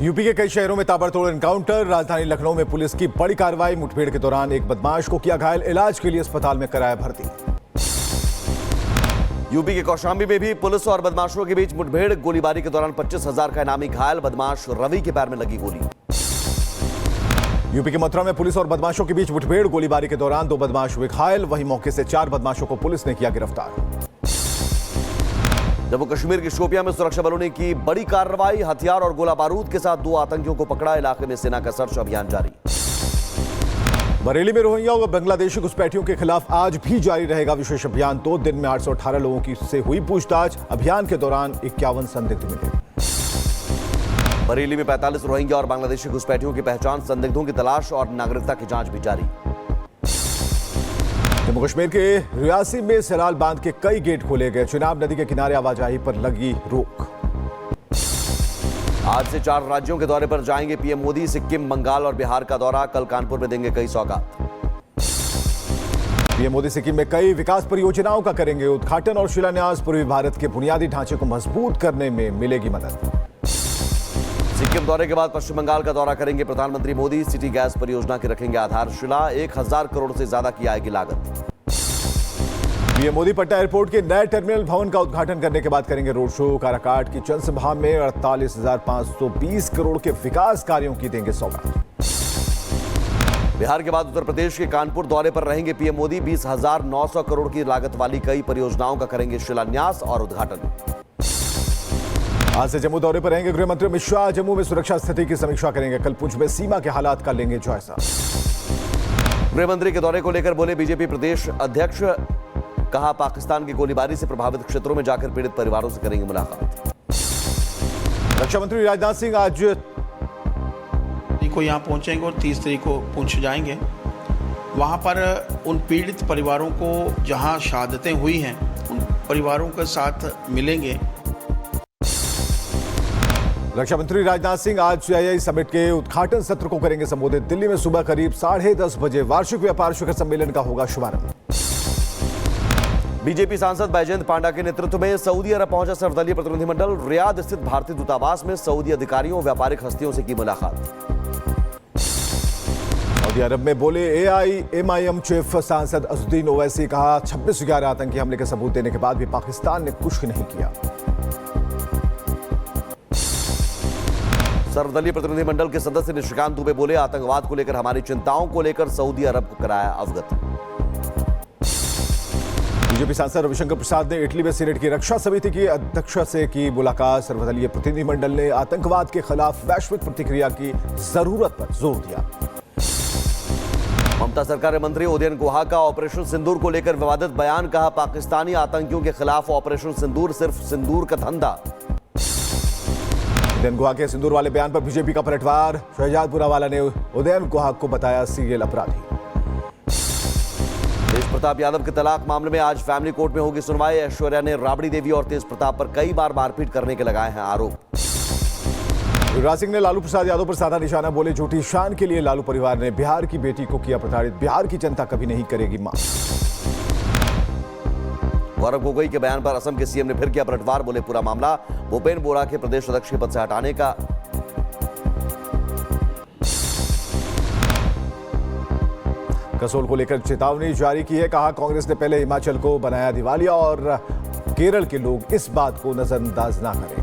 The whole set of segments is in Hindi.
यूपी के कई शहरों में ताबड़तोड़ एनकाउंटर। राजधानी लखनऊ में पुलिस की बड़ी कार्रवाई। मुठभेड़ के दौरान एक बदमाश को किया घायल, इलाज के लिए अस्पताल में कराया भर्ती। यूपी के कौशाम्बी में भी पुलिस और बदमाशों के बीच मुठभेड़। गोलीबारी के दौरान 25,000 का इनामी घायल, बदमाश रवि के पैर में लगी गोली। यूपी के मथुरा में पुलिस और बदमाशों के बीच मुठभेड़। गोलीबारी के दौरान 2 बदमाश हुए घायल, वहीं मौके से 4 बदमाशों को पुलिस ने किया गिरफ्तार। जम्मू कश्मीर की शोपियां में सुरक्षा बलों ने की बड़ी कार्रवाई। हथियार और गोला बारूद के साथ 2 आतंकियों को पकड़ा। इलाके में सेना का सर्च अभियान जारी। बरेली में रोहिंग्या और बांग्लादेशी घुसपैठियों के खिलाफ आज भी जारी रहेगा विशेष अभियान। 2 दिन में 818 लोगों की से हुई पूछताछ। अभियान के दौरान 51 संदिग्ध मिले। बरेली में 45 रोहिंग्या और बांग्लादेशी घुसपैठियों की पहचान, संदिग्धों की तलाश और नागरिकता की जांच भी जारी। जम्मू कश्मीर के रियासी में सलाल बांध के कई गेट खोले गए। चिनाब नदी के किनारे आवाजाही पर लगी रोक। आज से 4 राज्यों के दौरे पर जाएंगे पीएम मोदी। सिक्किम, बंगाल और बिहार का दौरा। कल कानपुर में देंगे कई सौगात। पीएम मोदी सिक्किम में कई विकास परियोजनाओं का करेंगे उद्घाटन और शिलान्यास। पूर्वी भारत के बुनियादी ढांचे को मजबूत करने में मिलेगी मदद। सिक्किम दौरे के बाद पश्चिम बंगाल का दौरा करेंगे प्रधानमंत्री मोदी। सिटी गैस परियोजना की रखेंगे आधारशिला। 1000 करोड़ से ज्यादा की आएगी लागत। पीएम मोदी पटना एयरपोर्ट के नए टर्मिनल भवन का उद्घाटन करने के बाद करेंगे रोड शो। काराकाट की जनसभा में 48,520 करोड़ के विकास कार्यों की देंगे सौगात। बिहार के बाद उत्तर प्रदेश के कानपुर दौरे पर रहेंगे पीएम मोदी। 20,900 करोड़ की लागत वाली कई परियोजनाओं का करेंगे शिलान्यास और उद्घाटन। आज से जम्मू दौरे पर रहेंगे गृह मंत्री अमित शाह। जम्मू में सुरक्षा स्थिति की समीक्षा करेंगे। कल पुंछ में सीमा के हालात का लेंगे जायजा। गृह मंत्री के दौरे को लेकर बोले बीजेपी प्रदेश अध्यक्ष। कहा ताकिस्तान की गोलीबारी से प्रभावित क्षेत्रों में जाकर पीड़ित परिवारों से करेंगे मुलाकात। रक्षा मंत्री राजनाथ सिंह आज को यहाँ पहुंचेंगे और 30 तारीख को पुंछ जाएंगे। वहाँ पर उन पीड़ित परिवारों को जहाँ शहादतें हुई हैं उन परिवारों के साथ मिलेंगे। रक्षा मंत्री राजनाथ सिंह आज सीआईआई समिट के उद्घाटन सत्र को करेंगे संबोधित। दिल्ली में सुबह करीब 10:30 बजे वार्षिक व्यापार शिखर सम्मेलन का होगा शुभारंभ। बीजेपी सांसद बैजयंत पांडा के नेतृत्व में सऊदी अरब पहुंचा सर्वदलीय प्रतिनिधिमंडल। रियाद स्थित भारतीय दूतावास में सऊदी अधिकारियों, व्यापारिक हस्तियों से की मुलाकात। सऊदी अरब में बोले एआईएमआईएम चीफ सांसद असदुद्दीन ओवैसी। कहा 26/11 आतंकी हमले के सबूत देने के बाद भी पाकिस्तान ने कुछ नहीं किया। सर्वदलीय प्रतिनिधिमंडल के सदस्य निशिकांत दुबे बोले आतंकवाद को लेकर हमारी चिंताओं को लेकर सऊदी अरब को कराया अवगत। बीजेपी सांसद रविशंकर प्रसाद ने इटली में सीनेट की रक्षा समिति की अध्यक्ष से की मुलाकात। सर्वदलीय प्रतिनिधिमंडल ने आतंकवाद के खिलाफ वैश्विक प्रतिक्रिया की जरूरत पर जोर दिया। ममता सरकार के मंत्री उदयन गुहा का ऑपरेशन सिंदूर को लेकर विवादित बयान। कहा पाकिस्तानी आतंकियों के खिलाफ ऑपरेशन सिंदूर सिर्फ सिंदूर का धंधा। उदयन गुहा के सिंदूर वाले बयान पर बीजेपी का पलटवार। शहजादपुरा ने उदयन गुहा को बताया सीरियल अपराधी। तेज प्रताप यादव के तलाक मामले में आज फैमिली कोर्ट में होगी सुनवाई। ऐश्वर्या ने राबड़ी देवी और तेज प्रताप पर कई बार मारपीट करने के लगाए हैं आरोप। युवराज सिंह ने लालू प्रसाद यादव पर साधा निशाना। बोले झूठी शान के लिए लालू परिवार ने बिहार की बेटी को किया प्रताड़ित। बिहार की जनता कभी नहीं करेगी मां। गौरव गोगोई के बयान पर असम के सीएम ने फिर किया पलटवार। बोले पूरा मामला भूपेन बोरा के प्रदेश अध्यक्ष के पद से हटाने का। कसोल को लेकर चेतावनी जारी की है। कहा कांग्रेस ने पहले हिमाचल को बनाया दिवालिया और केरल के लोग इस बात को नजरअंदाज ना करें।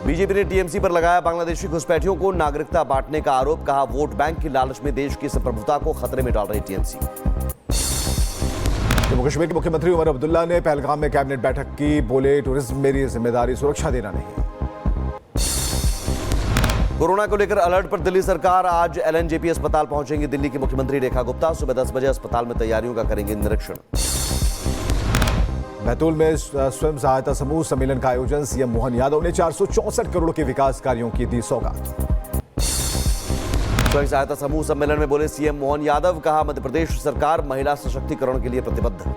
बीजेपी ने टीएमसी पर लगाया बांग्लादेशी घुसपैठियों को नागरिकता बांटने का आरोप। कहा वोट बैंक की लालच में देश की संप्रभुता को खतरे में डाल रही टीएमसी। जम्मू कश्मीर के मुख्यमंत्री उमर अब्दुल्ला ने पहलगाम में कैबिनेट बैठक की। बोले टूरिज्म मेरी जिम्मेदारी, सुरक्षा देना नहीं। कोरोना को लेकर अलर्ट पर दिल्ली सरकार। आज एलएनजेपी अस्पताल पहुंचेंगी दिल्ली की मुख्यमंत्री रेखा गुप्ता। सुबह 10 बजे अस्पताल में तैयारियों का करेंगे निरीक्षण। बैतूल में स्वयं सहायता समूह सम्मेलन का आयोजन। सीएम मोहन यादव ने 464 करोड़ के विकास कार्यों की दी सौगात। स्वयं सहायता समूह सम्मेलन में बोले सीएम मोहन यादव। कहा मध्य प्रदेश सरकार महिला सशक्तिकरण के लिए प्रतिबद्ध।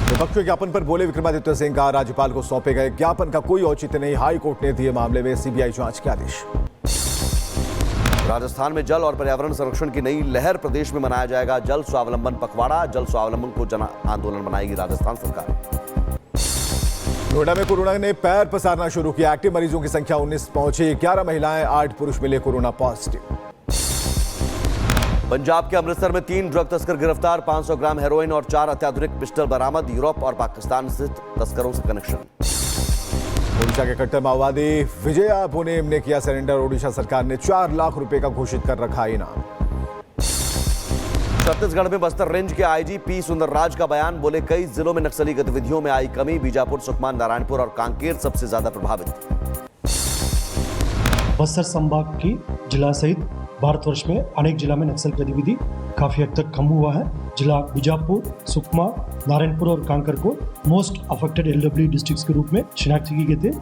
विपक्ष के ज्ञापन पर बोले विक्रमादित्य सिंह। का राज्यपाल को सौंपे गए ज्ञापन का कोई औचित्य नहीं। हाई कोर्ट ने दिए मामले में सीबीआई जांच के आदेश। राजस्थान में जल और पर्यावरण संरक्षण की नई लहर। प्रदेश में मनाया जाएगा जल स्वावलंबन पखवाड़ा। जल स्वावलंबन को जन आंदोलन बनाएगी राजस्थान सरकार। नोएडा में कोरोना ने पैर पसारना शुरू किया। एक्टिव मरीजों की संख्या 19 पहुंची। 11 महिलाएं, 8 पुरुष मिले कोरोना पॉजिटिव। पंजाब के अमृतसर में 3 ड्रग तस्कर गिरफ्तार। 500 ग्राम हेरोइन और 4 अत्याधुनिक पिस्टल बरामद। यूरोप और पाकिस्तान स्थित तस्करों से कनेक्शन। ओडिशा के कट्टर माओवादी विजया पुनेम ने किया सरेंडर। ओडिशा सरकार ने 4 लाख रुपए का घोषित कर रखा इनाम। छत्तीसगढ़ में बस्तर रेंज के आईजी पी सुंदरराज का बयान। बोले कई जिलों में नक्सली गतिविधियों में आई कमी। बीजापुर, सुकमा, नारायणपुर और कांकेर सबसे ज्यादा प्रभावित। बस्तर संभाग की जिला सहित भारतवर्ष में अनेक जिला में नक्सल गतिविधि काफी हद तक कम हुआ है। जिला बीजापुर, सुकमा, नारायणपुर और कांकर को मोस्ट अफेक्टेड एलडब्ल्यू डिस्ट्रिक्ट्स के रूप में शिनाख्त किए गए थे।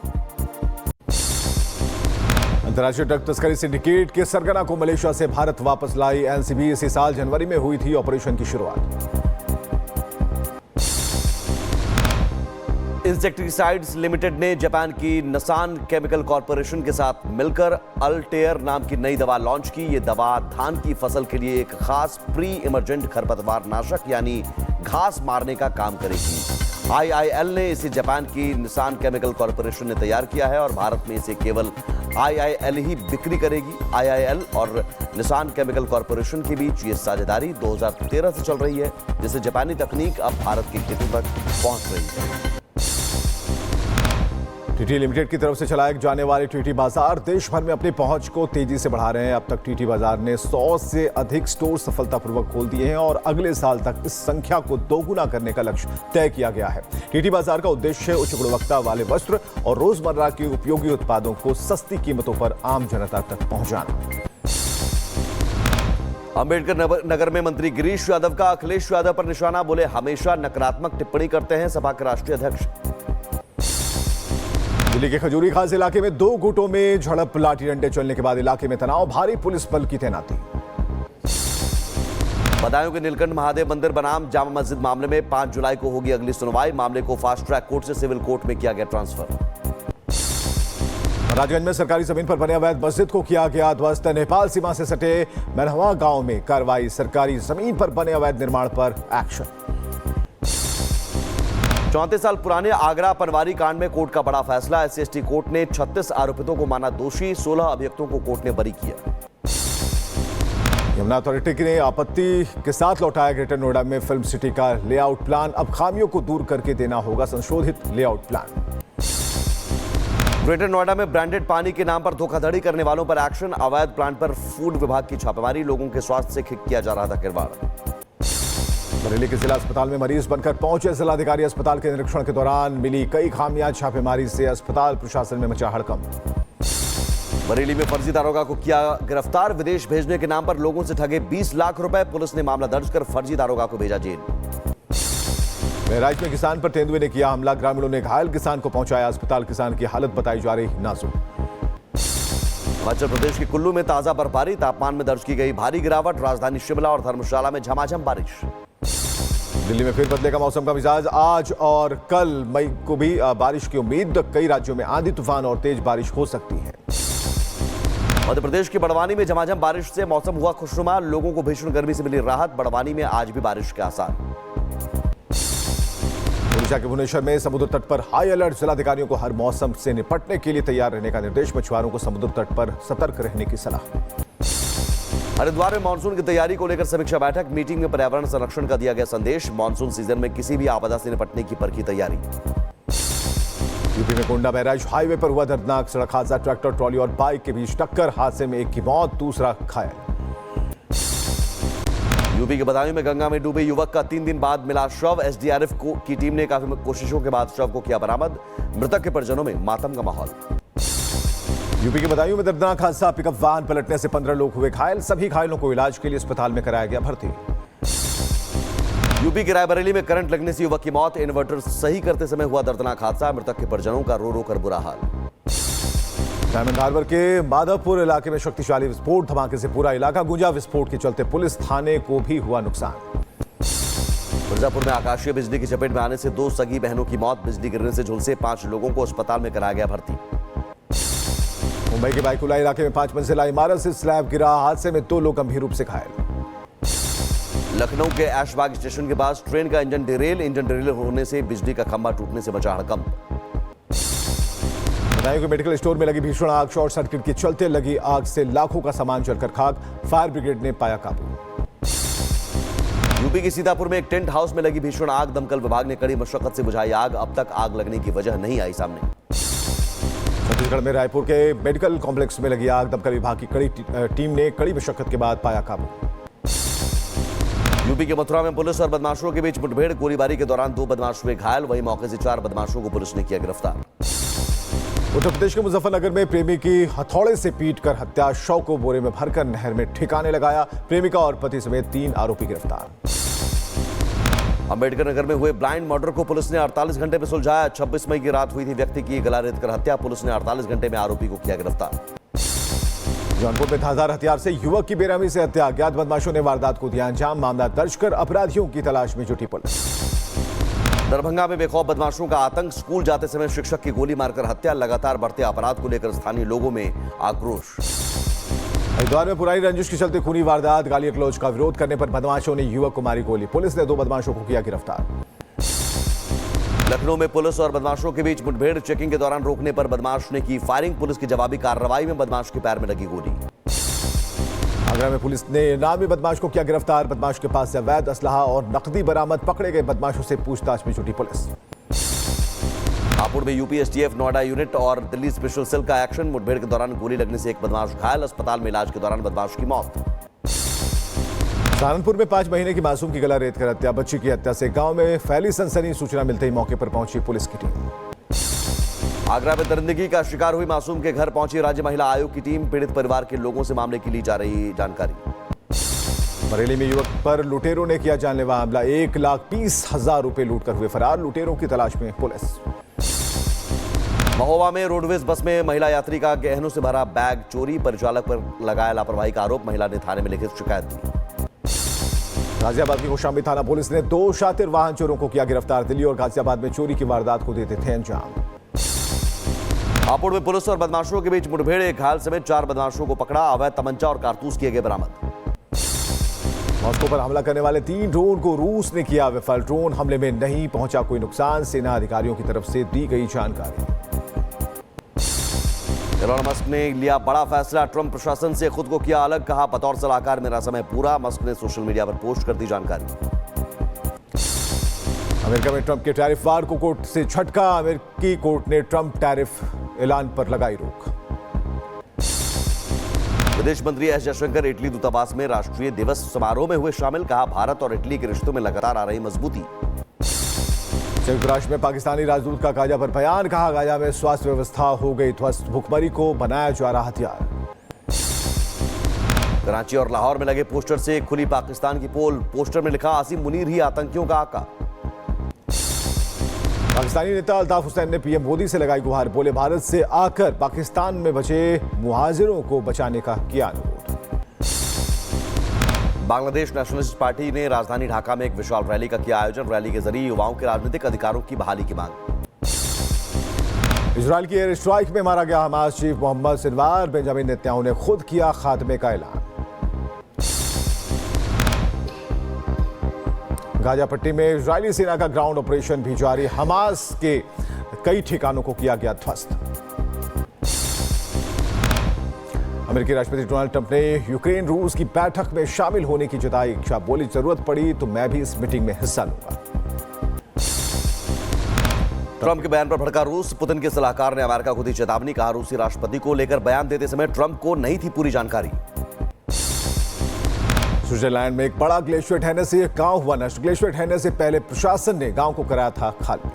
अंतर्राष्ट्रीय ड्रग तस्करी सिंडिकेट के सरगना को मलेशिया से भारत वापस लाई एनसीबी। इसी साल जनवरी में हुई थी ऑपरेशन की शुरुआत। इंसेक्टिसाइड्स लिमिटेड ने जापान की नसान केमिकल कॉरपोरेशन के साथ मिलकर अल्टेयर नाम की नई दवा लॉन्च की। ये दवा धान की फसल के लिए एक खास प्री इमर्जेंट खरपतवार नाशक यानी घास मारने का काम करेगी। आईआईएल ने इसे जापान की निसान केमिकल कॉरपोरेशन ने तैयार किया है और भारत में इसे केवल आईआईएल ही बिक्री करेगी। आईआईएल और निसान केमिकल कॉरपोरेशन के बीच ये साझेदारी 2013 से चल रही है, जिससे जापानी तकनीक अब भारत के खेतों तक पहुंच रही है। टीटी लिमिटेड की तरफ से चलाए जाने वाले टीटी बाजार देश भर में अपनी पहुंच को तेजी से बढ़ा रहे हैं। अब तक टीटी बाजार ने 100 से अधिक स्टोर सफलतापूर्वक खोल दिए हैं और अगले साल तक इस संख्या को दोगुना करने का लक्ष्य तय किया गया है। टीटी बाजार का उद्देश्य उच्च गुणवत्ता वाले वस्त्र और रोजमर्रा के उपयोगी उत्पादों को सस्ती कीमतों पर आम जनता तक पहुंचाना। अंबेडकर नगर में मंत्री गिरीश यादव का अखिलेश यादव पर निशाना। बोले हमेशा नकारात्मक टिप्पणी करते हैं सपा के राष्ट्रीय अध्यक्ष। दिल्ली के खजूरी खास इलाके में 2 गुटों में झड़प। लाठी डंडे चलने के बाद इलाके में तनाव। भारी पुलिस बल की तैनाती। बदायूं के नीलकंठ महादेव मंदिर बनाम जामा मस्जिद मामले में 5 जुलाई को होगी अगली सुनवाई। मामले को फास्ट ट्रैक कोर्ट से सिविल कोर्ट में किया गया ट्रांसफर। राजगंज में सरकारी जमीन पर बने अवैध मस्जिद को किया गया ध्वस्त। नेपाल सीमा से सटे मैनहवा गांव में कार्रवाई। सरकारी जमीन पर बने अवैध निर्माण पर एक्शन। 34 साल पुराने आगरा पनवारी कांड में कोर्ट का बड़ा फैसला। एससी/एसटी कोर्ट ने 36 आरोपितों को माना दोषी। 16 अभियुक्तों को कोर्ट ने बरी किया। यमुना अथॉरिटी ने आपत्ति के साथ लौटाया ग्रेटर नोएडा में फिल्म सिटी का लेआउट प्लान। अब खामियों को दूर करके देना होगा संशोधित लेआउट प्लान। ग्रेटर नोएडा में ब्रांडेड पानी के नाम पर धोखाधड़ी करने वालों पर एक्शन। अवैध प्लांट पर फूड विभाग की छापेमारी। लोगों के स्वास्थ्य से किया जा रहा था खिलवाड़। बरेली के जिला अस्पताल में मरीज बनकर पहुंचे जिलाधिकारी। अस्पताल के निरीक्षण के दौरान मिली कई खामियां। छापेमारी से अस्पताल प्रशासन में मचा हड़कंप। बरेली में फर्जी दारोगा को किया गिरफ्तार। विदेश भेजने के नाम पर लोगों से ठगे 20 लाख रुपए। पुलिस ने मामला दर्ज कर फर्जी दारोगा को भेजा जेल। बहराइच में किसान पर तेंदुए ने किया हमला। ग्रामीणों ने घायल किसान को पहुंचाया अस्पताल। किसान की हालत बताई जा रही नाजुक। हिमाचल प्रदेश के कुल्लू में ताजा बर्फबारी। तापमान में दर्ज की गई भारी गिरावट। राजधानी शिमला और धर्मशाला में झमाझम बारिश। दिल्ली में फिर बदलेगा मौसम का मिजाज। आज और कल मई को भी बारिश की उम्मीद। कई राज्यों में आंधी तूफान और तेज बारिश हो सकती है। मध्य प्रदेश के बड़वानी में झमाझम बारिश से मौसम हुआ खुशनुमा। लोगों को भीषण गर्मी से मिली राहत। बड़वानी में आज भी बारिश के आसार। ओडिशा के भुवनेश्वर में समुद्र तट पर हाई अलर्ट। जिलाधिकारियों को हर मौसम से निपटने के लिए तैयार रहने का निर्देश। मछुआरों को समुद्र तट पर सतर्क रहने की सलाह। हरिद्वार में मानसून की तैयारी को लेकर समीक्षा बैठक। मीटिंग में पर्यावरण संरक्षण का दिया गया संदेश। मानसून सीजन में किसी भी आपदा से निपटने की परखी तैयारी। यूपी में कोंडा बहराइच हाईवे पर हुआ दर्दनाक सड़क हादसा। ट्रैक्टर, ट्रॉली और बाइक के बीच टक्कर। हादसे में एक की मौत, दूसरा घायल। यूपी के बदायूं में गंगा में डूबे युवक का 3 दिन बाद मिला शव। एसडीआरएफ की टीम ने काफी कोशिशों के बाद शव को किया बरामद। मृतक के परिजनों में मातम का माहौल। यूपी के बदायूं में दर्दनाक हादसा। पिकअप वाहन पलटने से 15 लोग हुए घायल। सभी घायलों को इलाज के लिए अस्पताल में कराया गया भर्ती। यूपी के रायबरेली में करंट लगने से युवक की मौत। इन्वर्टर सही करते समय हुआ दर्दनाक हादसा। मृतक के परिजनों का रो रो कर बुरा हाल। डायमंड हार्बर के माधवपुर इलाके में शक्तिशाली विस्फोट। धमाके से पूरा इलाका गूंजा। विस्फोट के चलते पुलिस थाने को भी हुआ नुकसान। मिर्जापुर में आकाशीय बिजली की चपेट में आने से 2 सगी बहनों की मौत। बिजली गिरने से झुलसे 5 लोगों को अस्पताल में कराया गया भर्ती। मुंबई के बाइकुला इलाके में 5 मंजिला इमारत से स्लैब गिरा। हादसे में 2 लोग गंभीर रूप से घायल। लखनऊ के ऐशबाग स्टेशन के पास ट्रेन का इंजन डिरेल होने से बिजली का खंभा टूटने से मचा हड़कंप। नए मेडिकल स्टोर में लगी भीषण आग, शॉर्ट सर्किट के चलते लगी आग से लाखों का सामान जलकर खाक, फायर ब्रिगेड ने पाया काबू। यूपी के सीतापुर में एक टेंट हाउस में लगी भीषण आग, दमकल विभाग ने कड़ी मशक्कत से बुझाई आग, अब तक आग लगने की वजह नहीं आई सामने। छत्तीसगढ़ में रायपुर के मेडिकल कॉम्प्लेक्स में लगी आग, दमकल विभाग की कड़ी टीम ने कड़ी मशक्कत के बाद पाया काबू। यूपी के मथुरा में पुलिस और बदमाशों के बीच मुठभेड़, गोलीबारी के दौरान 2 बदमाश हुए घायल, वहीं मौके से 4 बदमाशों को पुलिस ने किया गिरफ्तार। उत्तर प्रदेश के मुजफ्फरनगर में प्रेमी की हथौड़े से पीटकर हत्या, शव को बोरे में भरकर नहर में ठिकाने लगाया, प्रेमिका और पति समेत 3 आरोपी गिरफ्तार। अंबेडकर नगर में हुए ब्लाइंड मर्डर को पुलिस ने 48 घंटे में सुलझाया, 26 मई की रात हुई थी व्यक्ति की गला रेतकर हत्या, पुलिस ने 48 घंटे में आरोपी को किया गिरफ्तार। जौनपुर में धारदार हथियार से युवक की बेरहमी से हत्या, अज्ञात बदमाशों ने वारदात को दिया अंजाम, मामला दर्ज कर अपराधियों की तलाश में जुटी पुलिस। दरभंगा में बेखौफ बदमाशों का आतंक, स्कूल जाते समय शिक्षक की गोली मारकर हत्या, लगातार बढ़ते अपराध को लेकर स्थानीय लोगों में आक्रोश। हरिद्वार में पुरानी रंजिश के चलते खूनी वारदात, गाली गलौज का विरोध करने पर बदमाशों ने युवक को मारी गोली, पुलिस ने 2 बदमाशों को किया गिरफ्तार। लखनऊ में पुलिस और बदमाशों के बीच मुठभेड़, चेकिंग के दौरान रोकने पर बदमाश ने की फायरिंग, पुलिस की जवाबी कार्रवाई में बदमाश के पैर में लगी गोली। आगरा में पुलिस ने इनामी बदमाश को किया गिरफ्तार, बदमाश के पास से अवैध असलहा और नकदी बरामद, पकड़े गए बदमाशों से पूछताछ में जुटी पुलिस। हापुड़ में यूपी एसटीएफ नोएडा यूनिट और दिल्ली स्पेशल सेल का एक्शन, मुठभेड़ के दौरान गोली लगने से एक बदमाश घायल, अस्पताल में इलाज के दौरान बदमाश की मौत। सहारनपुर में 5 महीने की मासूम की गला रेतकर हत्या, बच्ची की हत्या से गांव में फैली सनसनी, सूचना मिलते ही मौके पर पहुंची पुलिस की टीम। आगरा में दरिंदगी का शिकार हुई मासूम के घर पहुंची राज्य महिला आयोग की टीम, पीड़ित परिवार के लोगों से मामले की ली जा रही जानकारी। बरेली में युवक पर लुटेरों ने किया जानलेवा हमला, 1,20,000 रुपए लूटकर हुए फरार, लुटेरों की तलाश में पुलिस। महोबा में रोडवेज बस में महिला यात्री का गहनों से भरा बैग चोरी, परिचालक पर लगाया लापरवाही का आरोप, महिला ने थाने में लिखित शिकायत दी। गाजियाबाद की कौशाम्बी थाना पुलिस ने 2 शातिर वाहन चोरों को किया गिरफ्तार, दिल्ली और गाजियाबाद में चोरी की वारदात को देते थे अंजाम। हापुड़ में पुलिस और बदमाशों के बीच मुठभेड़, एक घायल समेत 4 बदमाशों को पकड़ा, अवैध तमंचा और कारतूस किए गए बरामद। मॉस्को पर हमला करने वाले 3 ड्रोन को रूस ने किया विफल, ड्रोन हमले में नहीं पहुंचा कोई नुकसान, सेना अधिकारियों की तरफ से दी गई जानकारी। एलोन मस्क ने लिया बड़ा फैसला, ट्रंप प्रशासन से खुद को किया अलग, कहा बतौर सलाहकार मेरा समय पूरा, मस्क ने सोशल मीडिया पर पोस्ट कर दी जानकारी। अमेरिका में ट्रंप के टैरिफ वार को कोर्ट से झटका, अमेरिकी कोर्ट ने ट्रंप टैरिफ ऐलान पर लगाई रोक। विदेश मंत्री एस जयशंकर इटली दूतावास में राष्ट्रीय दिवस समारोह में हुए शामिल, कहा भारत और इटली के रिश्तों में लगातार आ रही मजबूती। संयुक्त राष्ट्र में पाकिस्तानी राजदूत का गाजा पर बयान, कहा गाजा में स्वास्थ्य व्यवस्था हो गई ध्वस्त, भुखमरी को बनाया जा रहा हथियार। कराची और लाहौर में लगे पोस्टर से खुली पाकिस्तान की पोल, पोस्टर में लिखा आसिम मुनीर ही आतंकियों का आका। पाकिस्तानी नेता अल्ताफ हुसैन ने पीएम मोदी से लगाई गुहार, बोले भारत से आकर पाकिस्तान में बचे मुहाजिरों को बचाने का किया अनुरोध। बांग्लादेश नेशनलिस्ट पार्टी ने राजधानी ढाका में एक विशाल रैली का किया आयोजन, रैली के जरिए युवाओं के राजनीतिक अधिकारों की बहाली की मांग। इजरायल की एयर स्ट्राइक में मारा गया Hamas chief Mohammed Sinwar, Benjamin Netanyahu ने खुद किया खात्मे का ऐलान। गाजा पट्टी में इजरायली सेना का ग्राउंड ऑपरेशन भी जारी, हमास के कई ठिकानों को किया गया ध्वस्त। अमेरिकी राष्ट्रपति डोनाल्ड ट्रंप ने यूक्रेन रूस की बैठक में शामिल होने की जताई इच्छा, बोली जरूरत पड़ी तो मैं भी इस मीटिंग में हिस्सा लूंगा। ट्रंप के बयान पर भड़का रूस, पुतिन के सलाहकार ने अमेरिका को दी चेतावनी, कहा रूसी राष्ट्रपति को लेकर बयान देते समय ट्रंप को नहीं थी पूरी जानकारी। स्विट्जरलैंड में एक बड़ा ग्लेशियर ढहने से गांव हुआ नष्ट, ग्लेशियर ढहने से पहले प्रशासन ने गांव को कराया था खाली।